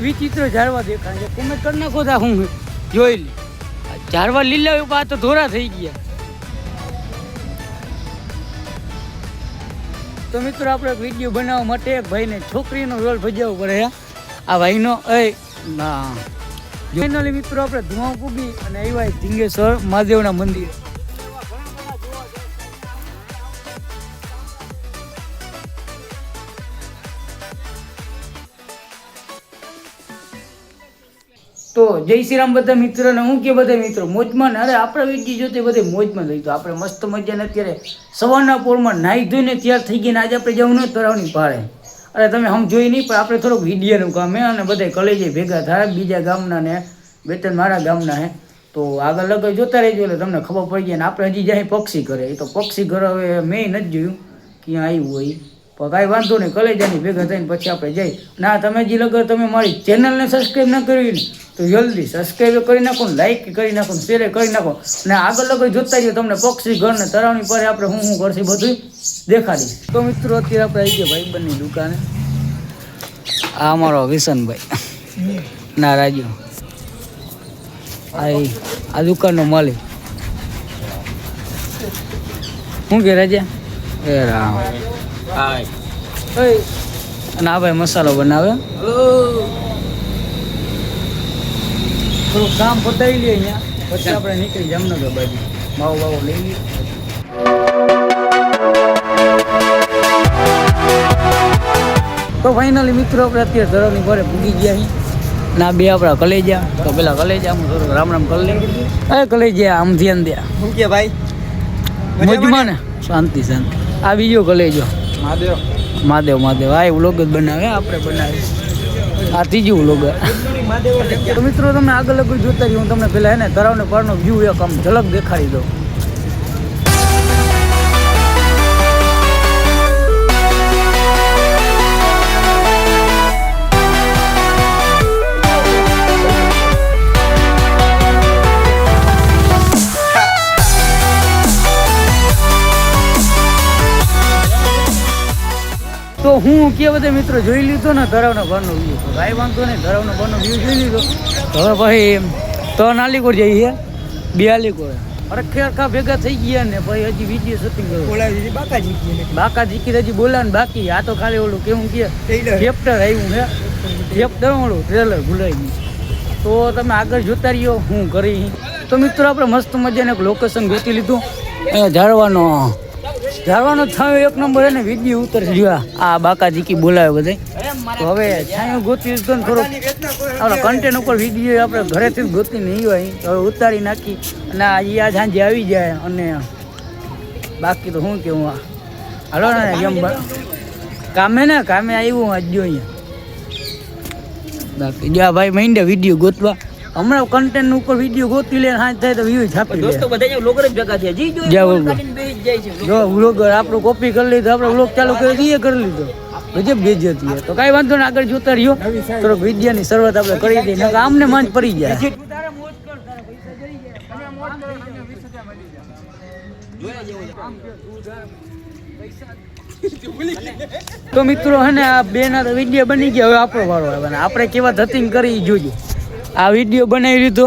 વિચિત્ર ઝાડવા દેખાય છે. કોમેન્ટ કરી નાખો તા હું જોઈ લી. ઝાડવા લીલા હોય તો ધોરા થઈ ગયા. તો મિત્રો આપણે વિડીયો બનાવવા માટે એક ભાઈને છોકરીનો રોલ ભજવવો પડે. આ ભાઈનો ફાઇનલી મિત્રો આપણે ધુઆ પૂગી અને આવ્યા ધીંગેશ્વર મહાદેવના મંદિર. તો જય શ્રી રામ બધા મિત્રોને. હું કે બધા મિત્રો મોજમાં ને. અરે આપણે વિડીયો જોતે બધે મોજમાં થઈ. તો આપણે મસ્ત મજાને અત્યારે સવારના પોરમાં નાહી ધોઈને તૈયાર થઈ ગઈને આજે આપણે જવું ને તળાવની પાળે. અરે તમે હમ જોઈ નહીં, પણ આપણે થોડુંક વિડીયોનું કામ હે અને બધા કલેજે ભેગા થાય બીજા ગામના ને બે ત્રણ મારા ગામના હે. તો આગળ લગર જોતા રહેજો એટલે તમને ખબર પડી જાય. ને આપણે હજી જાય પક્ષી ઘરે. એ તો પક્ષી ઘર હવે મેં નથી જોયું ક્યાં આવ્યું હોય, પણ કાંઈ વાંધો નહીં. કલેજાની ભેગા થઈને પછી આપણે જઈ. ના તમે હજી લગર તમે મારી ચેનલને સબસ્ક્રાઈબ ના કરવી ને તો જલ્દી સબસ્ક્રાઈબ કરી નાખો, લાઈક કરી નાખો, શેર કરી નાખો. અને આગળ લગર જોતા રહ્યો. તમને પક્ષી ઘર ને તળાવની પર આપણે હું કરશે બધું દેખાડીશ. તો મિત્રો અત્યારે આપણે આવી ગયા ભાઈબંધની દુકાને. આ અમારો વિશનભાઈ ના રાજુ, આ દુકાનનો માલિક. શું કે રાજા? એ રામ. અને આ ભાઈ મસાલો બનાવે. થોડું કામ પતાવી લઈએ અહીંયા, પછી આપણે નીકળી જામનગર બાજુ માવો બાવો લઈ લઈએ. તો ફાઇનલી મિત્રો આપણે અત્યારે ધરવની ઘરે પૂગી ગયા છીએ. ના બે આપણા કલેજા. તો પેલા કલેજા હું થોડું રામ રામ કરી લઈએ. અરે કલેજા આમ ધ્યાન દે. શું કે ભાઈ મોજમાં ને? શાંતિ શાંતિ. આ બીજો કલેજો મહાદેવ મહાદેવ મહાદેવ. આ વ્લોગ જ બનાવે, આપણે બનાવીએ. આ ત્રીજું વ્લોગ. તો મિત્રો તમે આગળ લગી જોતા રહ્યો. હું તમને પેલા એને તળાવને પારનો વ્યૂ એક આમ ઝલક દેખાડી દઉં. તો હું કે બધા મિત્રો જોઈ લીધો ને તળાવનો બહારનો વ્યૂ. તો કાંઈ વાંધો નહીં, તળાવનો બહારનો વ્યૂ જોઈ લીધો. તો હવે ભાઈ તો નાલીકોટ જઈએ. બે આલીકોટ અરખા ભેગા થઈ ગયા ને ભાઈ હજી વિડીયો શૂટિંગ બાકા જીકી હજી બોલાવાનું બાકી. આ તો ખાલી ઓલું કેવું કે ચેપ્ટર આવ્યું છે, ચેપ્ટર ઓલું ટ્રેલર ભૂલાઈ ગયું. તો તમે આગળ જોતા રહ્યો હું કરી. તો મિત્રો આપણે મસ્ત મજાને એક લોકેશન ગોતી લીધું. અહીંયા ઝાડવાનો છાંયો એક નંબર એને વિડીયો ઉતરી જોયા. આ બાકા જીકી બોલાવે બધે. તો હવે છાંયો ગોતી લીધો ને થોડોક આપણા કન્ટેન્ટ ઉપર વિડીયો આપણે ઘરેથી જ ગોતી નહીં હોય તો હવે ઉતારી નાખી. અને આ સાંજે આવી જાય. અને બાકી તો શું કેવું, હાલો ને એમ કામે આવ્યું આજ જો અહીંયા. બાકી જો ભાઈ મહિને વિડીયો ગોતવા હમણાં કન્ટેન્ટ ઉપર વિડીયો ગોતી લે. હાથ થાય તો વ્યૂ છાપી દોસ્તો બધા વ્લોગર જ ભેગા છે. જી જો વ્લોગર આપણું કોપી કરી લીધું, આપણે વ્લોગ ચાલુ કરી એ કરી લીધો. ગજબ બેજતી. તો કાંઈ વાંધો ને આગળ જોતા રહ્યો. થોડોક વિડીયોની શરૂઆત આપણે કરી દઈએ. આમને માંજ પડી જાય. તો મિત્રો હે ને આ બે ના વિડીયો બની ગયા. હવે આપણો વારો આવે. આપણે કેવા ધતિંગ કરી જોજો. આ વિડીયો બનાવી લીધો,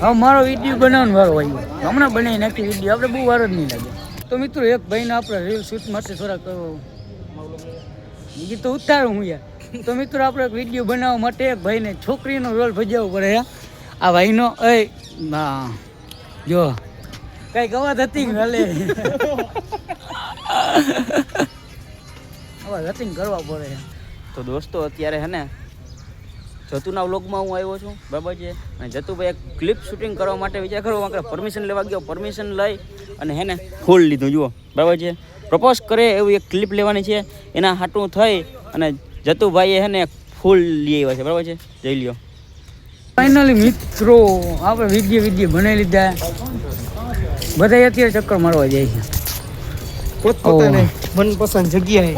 હવે મારો વિડીયો બનાવવાનો વારો આવ્યો. હમણાં બનાવી નાખી વિડીયો, આપણે બહુ વાર જ નહીં લાગે. તો મિત્રો એક ભાઈને આપણે રીલ શૂટ માટે થોડાક બીજી તો ઉતારું હું યાર. તો મિત્રો આપણે એક વિડીયો બનાવવા માટે એક ભાઈને છોકરીનો રોલ ભજવવો પડે. આ ભાઈનો જો કઈ અવાજ હતી હાલે અવાજ હતી કરવા પડે. તો દોસ્તો અત્યારે હે ને જતુના વ્લોગમાં હું આવ્યો છું, બરાબર છે. અને જતુભાઈ એક ક્લિપ શૂટિંગ કરવા માટે વિચાર કરો. આપણે પરમિશન લેવા ગયો, પરમિશન લઈ અને હે ને ફૂલ લીધું. જુઓ બરાબર છે, પ્રપોઝ કરે એવું એક ક્લિપ લેવાની છે. એના હાટું થઈ અને જતુભાઈએ હે ને ફૂલ લઈ આવ્યા છે, બરાબર છે. જઈ લ્યો. ફાઇનલી મિત્રો આપણે વિડીયો બનાવી લીધા. બધા અત્યારે ચક્કર મારવા જાય છે પોતપોતાની મનપસંદ જગ્યાએ.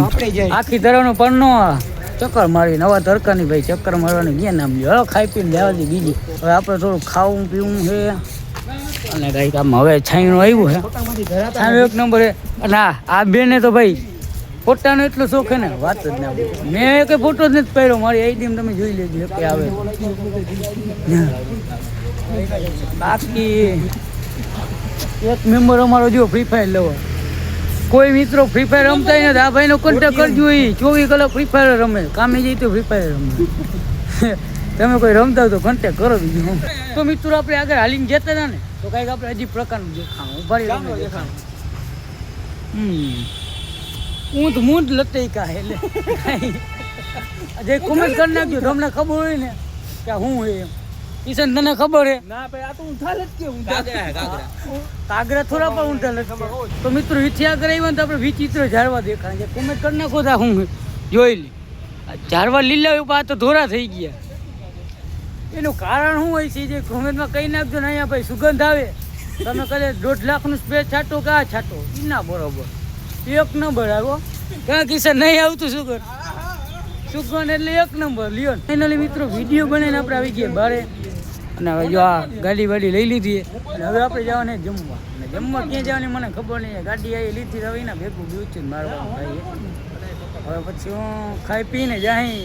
આપણે જાય આખી તરફનો પરનો ચક્કર મારી નવા તડકાની ભાઈ ચક્કર મારવાની ગયા નામ લ્યો. હવે ખાઈ પીને લેવા દે બીજી. હવે આપણે થોડું ખાવું પીવું છે અને કંઈક આમ હવે છાંયણું આવ્યું છે. છાંયણું એક નંબર છે. અને આ બેને તો ભાઈ ફોટાનો એટલો શોખ છે ને વાત જ ના પૂછો. મેં કઈ ફોટો જ નથી પહેર્યો મારી આઈડી તમે જોઈ લેજો કે આવે. બાકી એક મેમ્બર અમારો જો ફ્રી ફાયર લેવા કોઈ મિત્રો ફ્રી ફાયર રમતા નથી. આ ભાઈનો કોન્ટેક્ટ કરજો. એ 24 કલાક ફ્રી ફાયર રમે, કામે જઈ તો ફ્રી ફાયર રમે. તમે કોઈ રમતા હોય તો કોન્ટેક્ટ કરો. બીજું તો મિત્રો આપણે આગળ હાલીને જતા હતા ને તો કંઈક આપણે હજી પ્રકારનું દેખાણું ઉભારી દેખાણું. હું જ લટઈ કા એટલે જે કોમેન્ટ કરી નાખજો તમને ખબર હોય ને કે હું એમ. કિશન તને ખબર હે? ના ભાઈ, આ તો ઊંઠા લટકે. કાગરા થોડા પણ ઊંઠા લટકે. તો મિત્રો ઈચ્છા આગળ આવ્યા ને તો આપણે વિચિત્ર ઝાડવા દેખાય છે. કોમેન્ટ કરી નાખો તા હું જોઈ લે. ઝાડવા લીલા ઉપર આ તો ધોરા થઈ ગયા. એનું કારણ શું હોય છે જે કોમેન્ટમાં કહી નાખજો ને. અહીંયા ભાઈ સુગંધ આવે તમે કદાચ 1.5 લાખનું સ્પ્રે છાંટો કે આ છાંટો એ ના બરોબર. એક નંબર આવ્યો ક્યાં કિશન નહીં આવતું સુગંધ એટલે એક નંબર લ્યો. ફાઇનલી મિત્રો વિડીયો બનાવીને આપણે આવી ગયા બારે. અને હવે જો આ ગાડી વાડી લઈ લીધી અને હવે આપણે જવાને જમવા. અને જમવા ક્યાં જવાની મને ખબર નહીં. ગાડી આવી લીધી હવે એના ભેગું ગયું છે મારવાનું ભાઈ. હવે પછી હું ખાઈ પીને જાય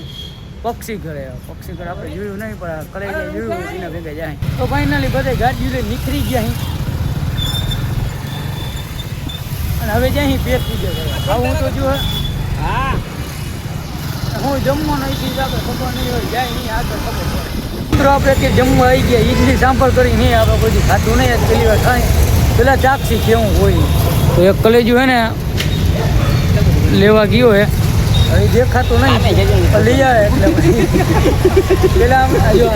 પક્ષી ઘરે આપણે જોયું નહીં પણ કરે જોયું એના ભેગા જાય. તો ફાઇનલી બધા ગાડી લઈ નીકળી ગયા અને હવે જાય પેટ પૂજા કરવા. આવું તો જો હા હું જમવા નહીં આપણે ખબર નહીં હોય જાય નહીં આગળ ખબર પડે. મિત્રો આપણે કે જમવા આવી ગયા ઈડલી સાંભળ કરી નહીં આપણે બધું ખાધું નહીં. પહેલી વાર ખાઈ પેલા ચાક્ષી કેવું હોય તો એક કલેજું હે ને લેવા ગયો હે હવે દેખાતું નહીં લઈ આવે એટલે પેલા જો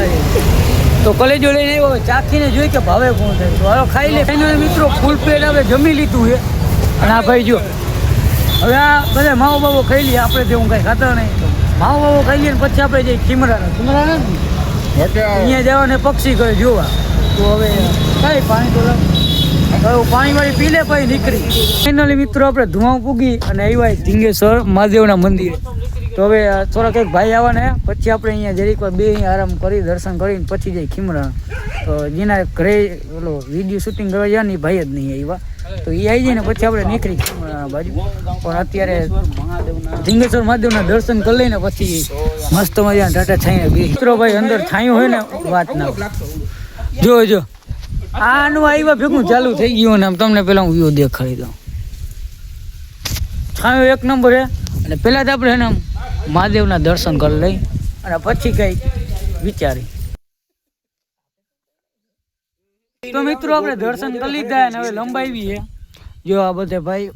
તો કલેજો લઈને આવ્યો ચાખીને જોઈ કે ભાવે કોણ થાય તો હાલો ખાઈ લે. ફાઇનલ મિત્રો ફૂલ પ્લેટ આપણે જમી લીધું છે. અને આ ભાઈ જો હવે આ બધા માવો બાવો ખાઈ લઈએ. આપણે તો હું કાંઈ ખાતા નહીં. માવો બાવો ખાઈ લઈએ ને પછી આપણે જઈએ ખીમરાના અહીંયા જવાને પક્ષી ઘરે જોવા. તો હવે કાંઈ પાણી તો પાણીવાળી પી લે પછી નીકળી. ફાઇનલી મિત્રો આપણે ધુમાવ પૂગી અને આવ્યા ધીંગેશ્વર મહાદેવના મંદિરે. તો હવે થોડાક એક ભાઈ આવવાના પછી આપણે અહીંયા જરીક વાર બે અહીંયા આરામ કરી દર્શન કરીને પછી જઈએ ખીમરા. તો જેના ઘરે ઓલો વિડીયો શૂટિંગ કરવા ગયા ને એ ભાઈ જ નહીં આવ્યા તો એ આવી જાય ને પછી આપણે નીકળી ખીમરા બાજુ. પણ અત્યારે ધીંગેશ્વર મહાદેવના દર્શન કરી લઈને પછી મસ્ત મજા ટાટા છાઈને બે મિત્રો ભાઈ અંદર છાયું હોય ને વાત ના જો આનું આવ્યા ભેગું ચાલુ થઈ ગયું ને તમને પેલા હું વ્યૂ દેખાડી દઉં. છાયો એક નંબર છે. અને પહેલાં તો આપણે એને મહાદેવના દર્શન કરી લઈ અને પછી કંઈક વિચારી. તો મિત્રો આપણે દર્શન કરી લીધા અને હવે લંબાવી છે જો આ બધે ભાઈ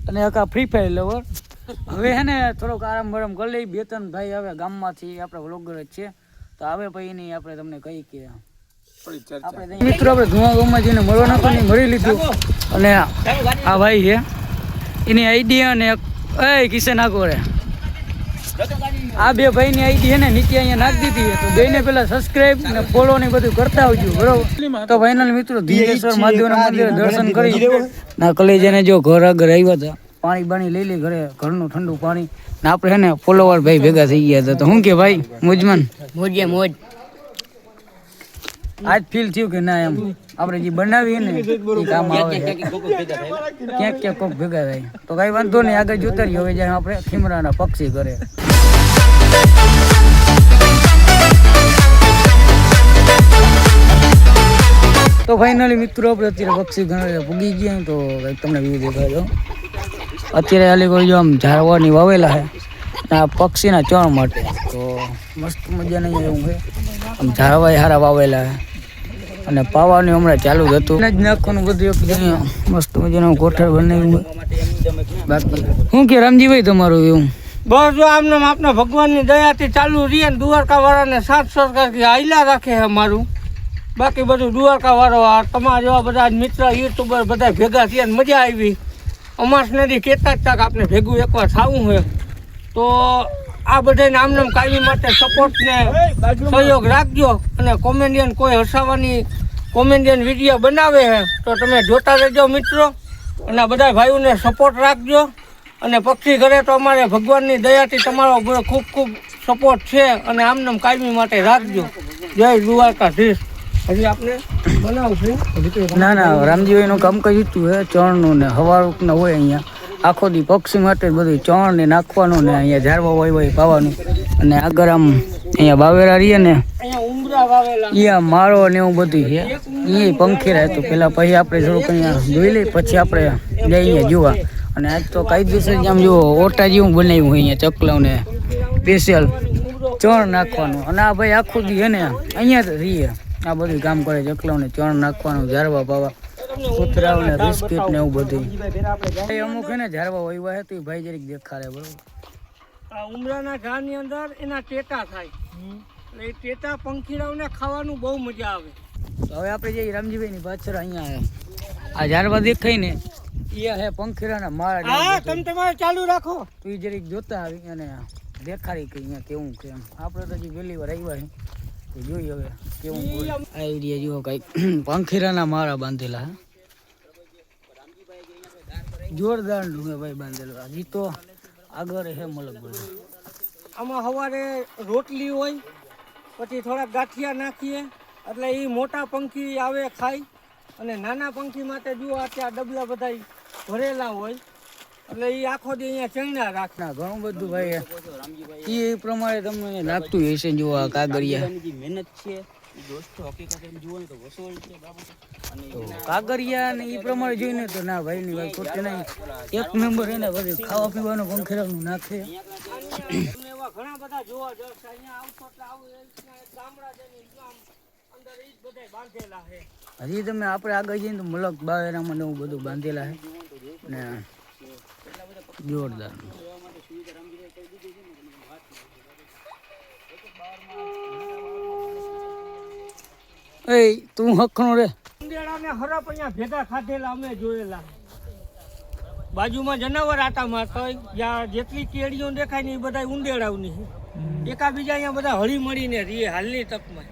અને એક આ ફ્રી ફાયર લવર. હવે હે ને થોડોક આરામ બરામ કરી લઈ. 2-3 ભાઈ હવે ગામમાંથી આપણે વ્લોગર જ છે તો આવે પછી નહીં આપણે તમને કહી કે મિત્રો આપણે ધુમાગામમાં જઈને મળવાના પણ મળી લીધું. અને આ ભાઈ છે એની આઈડી અને એ કિશન આગોરે આ બે ભાઈની આઈડી છે ને નીચે અહીંયા નાખી દીધી તો બેને પેલા સબસ્ક્રાઇબ ને ફોલો ને બધું કરતા આવજો બરોબર. તો ફાઇનલ મિત્રો ધીંગેશ્વર મહાદેવના મંદિરે દર્શન કરી ના કલેજાને જો ઘર આગળ આવ્યા હતા પાણી બાણી લઈ લે ઘરે ઘરનું ઠંડુ પાણી ને આપણે છે ને ફોલોવર ભાઈ ભેગા થઈ ગયા હતા. તો શું કે ભાઈ મોજમાં મોજ આજ ફીલ થયું કે ના એમ આપણે જે બનાવીએ ને એ કામ આવે ક્યાંક કોક ભેગા થાય. તો કાંઈ વાંધો નહીં આગળ જોતા રહીએ. હવે જાય આપણે ખીમરાના પક્ષી ઘરે. તો ફાઇનલી મિત્રો આપણે અત્યારે પક્ષી ઘરે પૂગી ગયા તો કંઈક તમને વ્યૂ દેખાડો. અત્યારે હાલી કોઈ જો આમ ઝાડવાની વાવેલા છે આ પક્ષીના ચણ માટે તો મસ્ત મજાના એવું છે. આમ ઝાડવા સારા વાવેલા છે અને પાવાનું હમણાં ચાલુ જ હતું જ નાખવાનું બધું મસ્ત મજાનું કોઠાર બનાવ્યું હોય. બાકી શું કે રામજીભાઈ તમારું એવું બસ જો આમને આપણા ભગવાનની દયાથી ચાલુ રહીએ ને દ્વારકા વાળાને સાથ સરકારથી હાઈલા રાખે છે અમારું. બાકી બધું દ્વારકા વાળો તમારા જેવા બધા મિત્ર યુટ્યુબર બધા ભેગા થયા મજા આવી. અમાસ નથી કહેતા જ તક આપણે ભેગું એકવાર થવું હોય તો આ બધાને આમનામ કાયમી માટે સપોર્ટ ને સહયોગ રાખજો. અને કોમેડિયન કોઈ હસાવવાની કોમેડિયન વિડીયો બનાવે છે તો તમે જોતા રહેજો મિત્રો. અને બધા ભાઈઓને સપોર્ટ રાખજો. અને પક્ષી ઘરે તો અમારે ભગવાનની દયાથી તમારો ખૂબ ખૂબ સપોર્ટ છે અને આમનામ કાયમી માટે રાખજો. જય દ્વારકાધીશ. હજી આપણે બનાવશું ના રામજીભાઈનું કામ કર્યું હતું હે ચણનું ને હવારૂકના હોય અહીંયા આખો દી પક્ષી માટે બધું ચણ ને નાખવાનું ને અહીંયા ઝાડવા હોય પાવાનું. અને આગળ આમ અહીંયા બાવેરા રહીએ ને અહીંયા ઉમરા વાવેલા અહીંયા માળો ને એવું બધું છે. અહીંયા પંખીરા હતું પેલા, પછી આપણે થોડુંક અહીંયા જોઈ લઈએ, પછી આપણે જઈએ અહીંયા જોવા. અને આજ તો કાયદેસર આમ જુઓ ઓટા જેવું બનાવ્યું હોય અહીંયા ચકલાઓને સ્પેશિયલ ચણ નાખવાનું. અને આ ભાઈ આખું દી હે ને અહીંયા જ રહીએ, આ બધું કામ કરે, ચકલાઓને ચણ નાખવાનું, ઝાડવા પાવા, કૂતરાઓને બિસ્કીટ ને એવું બધું. અમુક હે ને ઝાડવા હોય હે તો એ ભાઈ જરીક દેખાડે બરોબર. આ ઉમરાના ઝાડની અંદર એના ટેટા થાય, એટલે એ ટેટા પંખીડાઓને ખાવાનું બહુ મજા આવે. તો હવે આપણે જઈએ રામજીભાઈની પાછળ. અહીંયા આ ઝાડવા દેખાય ને એ હે પંખીરાના માળા. હા, તમે તમારે ચાલુ રાખો. તો એ જરીક જોતા આવી અને દેખાડી કે અહીંયા કેવું કે એમ. આપણે તો હજી પહેલી વાર આવ્યા છે તો જોઈએ હવે કેવું આઈડિયા. જુઓ કઈક પંખીરાના માળા બાંધેલા હે, જોરદાર ડુંગે ભાઈ બાંધેલો. હજી તો આગળ હે મલક બધું. આમાં સવારે રોટલી હોય, પછી થોડાક ગાંઠિયા નાખીએ એટલે એ મોટા પંખી આવે ખાય. અને નાના પંખી માટે જુઓ અત્યારે ડબલા બધા ભરેલા હોય, એટલે એ આખો દી અહીંયા ચણ્યા રાખે. ના ઘણું બધું ભાઈ એ પ્રમાણે તમને લાગતું હશે. જો આ કાગરિયા મહેનત છે દોસ્તો, હકીકત એમ જુઓ ને તો વસોલ છે બાબુ. તો કાગરિયા ને એ પ્રમાણે જોઈને તો ના ભાઈ ની વાત ખોટી નહીં. એક નંબર એને બધું ખાવા પીવાનું પંખીરાનું નાખે. એવા ઘણા બધા જોવા જશે. અહીંયા આવશો એટલે આવું ગામડા જેની અંદર એ જ બધા બાંધેલા છે. હજી તમે આપણે આગળ જઈને તો મલક બાવેરામાં ને એવું બધું બાંધેલા છે ને જોરદાર. એ તું હખણો રે. ઉંદેડા ને હરપ અહીંયા ભેગા ખાધેલા અમે જોયેલા. બાજુમાં જનાવર આટા મારતા હોય, જ્યાં જેટલી કેડીઓ દેખાય ને એ બધા ઉંદેડાઓની છે. એકાબીજા અહીંયા બધા હળી મળીને રહીએ હાલની તકમાં.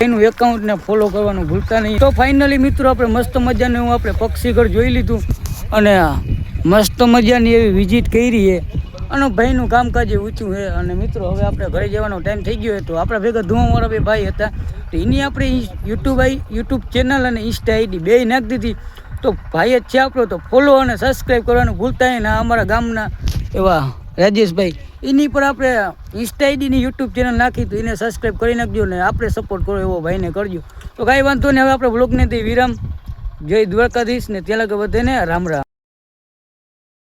એનું એકાઉન્ટને ફોલો કરવાનું ભૂલતા નહીં. તો ફાઇનલી મિત્રો આપણે મસ્ત મજાનું એવું આપણે પક્ષીઘર જોઈ લીધું અને મસ્ત મજાની એવી વિઝિટ કરી છે. અને ભાઈનું કામકાજ ઊંચું છે. અને મિત્રો હવે આપણે ઘરે જવાનો ટાઈમ થઈ ગયો. તો આપણા ભેગા ધુવાવાળા બે ભાઈ હતા, તો એની આપણે યુટ્યુબ ચેનલ અને ઇન્સ્ટા આઈડી બે નાખી દીધી. તો ભાઈ જ છે આપણો, તો ફોલો અને સબસ્ક્રાઈબ કરવાનું ભૂલતા નહીં. ને અમારા ગામના એવા રાજેશભાઈ, એની પર આપણે ઇન્સ્ટા આઈડીની યુટ્યુબ ચેનલ નાખી, તો એને સબસ્ક્રાઈબ કરી નાખજો ને આપણે સપોર્ટ કરો એવો ભાઈને કરજો. તો કાંઈ વાંધો નહીં, હવે આપણે બ્લોગને તે વિરામ. જય દ્વારકાધીશ ને ત્યાં લગે બધાને રામ રામ.